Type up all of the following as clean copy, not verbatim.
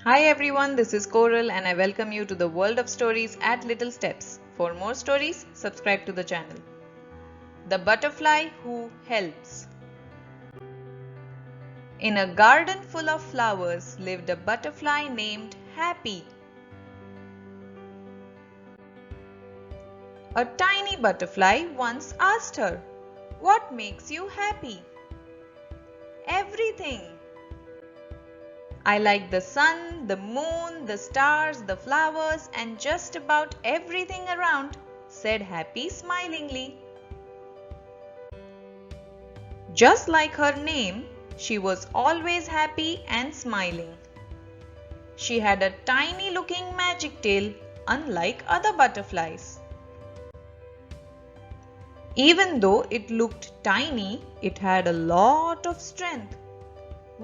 Hi everyone, this is Coral and I welcome you to the world of stories at Little Steps. For more stories, subscribe to the channel. The Butterfly Who Helps. In a garden full of flowers lived a butterfly named Happy. A tiny butterfly once asked her, "What makes you happy?" "Everything. I like the sun, the moon, the stars, the flowers, and just about everything around," said Happy smilingly. Just like her name, she was always happy and smiling. She had a tiny looking magic tail, unlike other butterflies. Even though it looked tiny, it had a lot of strength.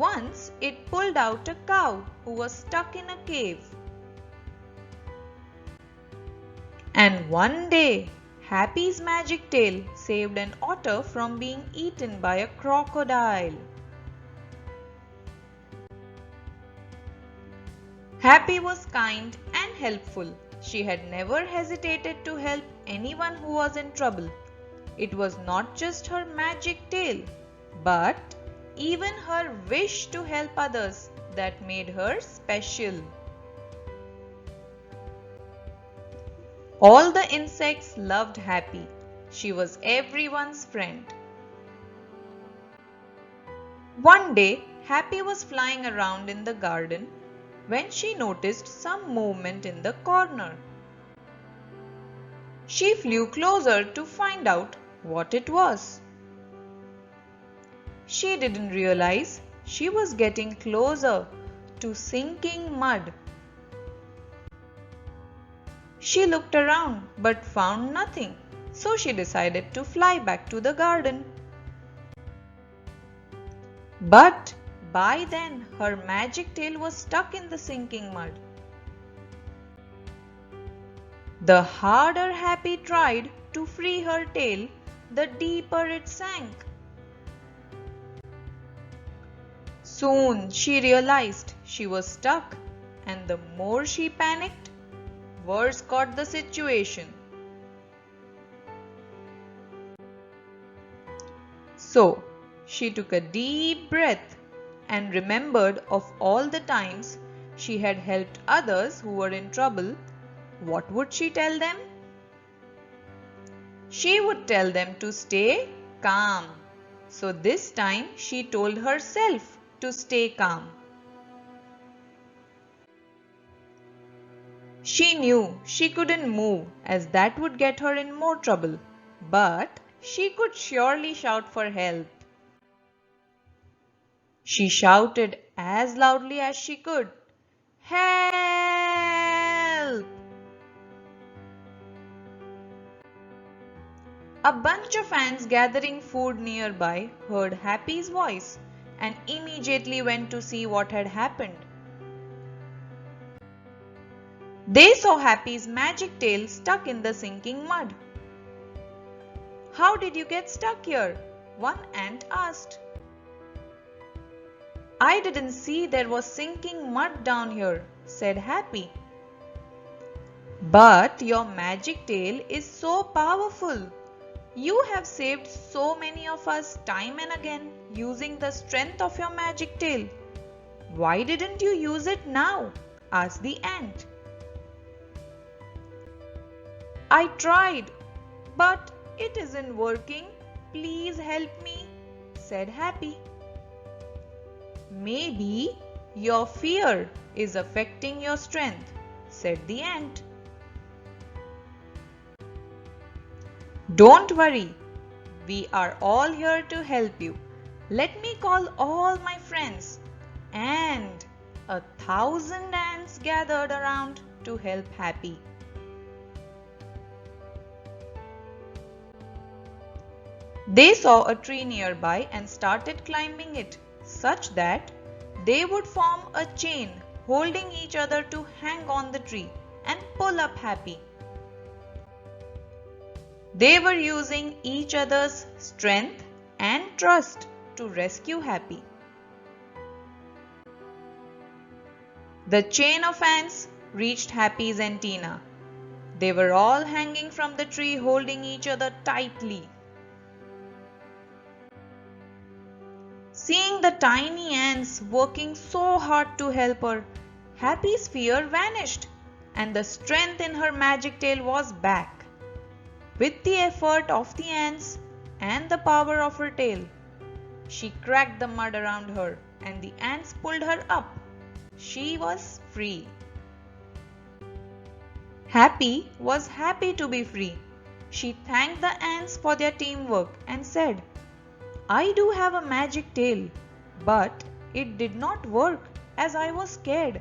Once it pulled out a cow who was stuck in a cave. And one day, Happy's magic tail saved an otter from being eaten by a crocodile. Happy was kind and helpful. She had never hesitated to help anyone who was in trouble. It was not just her magic tail, but even her wish to help others that made her special. All the insects loved Happy. She was everyone's friend. One day, Happy was flying around in the garden when she noticed some movement in the corner. She flew closer to find out what it was. She didn't realize she was getting closer to sinking mud. She looked around but found nothing, so she decided to fly back to the garden. But by then her magic tail was stuck in the sinking mud. The harder Happy tried to free her tail, the deeper it sank. Soon she realized she was stuck, and the more she panicked, worse got the situation. So she took a deep breath and remembered of all the times she had helped others who were in trouble. What would she tell them? She would tell them to stay calm. So this time she told herself to stay calm. She knew she couldn't move as that would get her in more trouble, but she could surely shout for help. She shouted as loudly as she could, "Help!" A bunch of ants gathering food nearby heard Happy's voice and immediately went to see what had happened. They saw Happy's magic tail stuck in the sinking mud. "How did you get stuck here?" one ant asked. "I didn't see there was sinking mud down here," said Happy. "But your magic tail is so powerful. You have saved so many of us time and again using the strength of your magic tail. Why didn't you use it now?" asked the ant. "I tried, but it isn't working. Please help me," said Happy. "Maybe your fear is affecting your strength," said the ant. "Don't worry, we are all here to help you. Let me call all my friends." And 1,000 ants gathered around to help Happy. They saw a tree nearby and started climbing it, such that they would form a chain holding each other to hang on the tree and pull up Happy. They were using each other's strength and trust to rescue Happy. The chain of ants reached Happy's antenna. They were all hanging from the tree holding each other tightly. Seeing the tiny ants working so hard to help her, Happy's fear vanished and the strength in her magic tail was back. With the effort of the ants and the power of her tail, she cracked the mud around her and the ants pulled her up. She was free. Happy was happy to be free. She thanked the ants for their teamwork and said, I do have a magic tail, but it did not work as I was scared.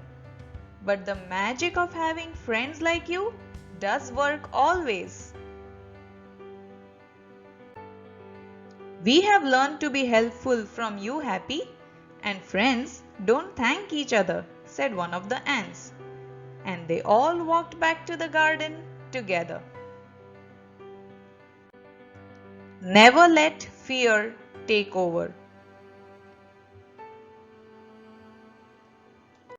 But the magic of having friends like you does work always. We have learned to be helpful from you, Happy, and friends don't thank each other, said one of the ants. And they all walked back to the garden together. Never let fear take over.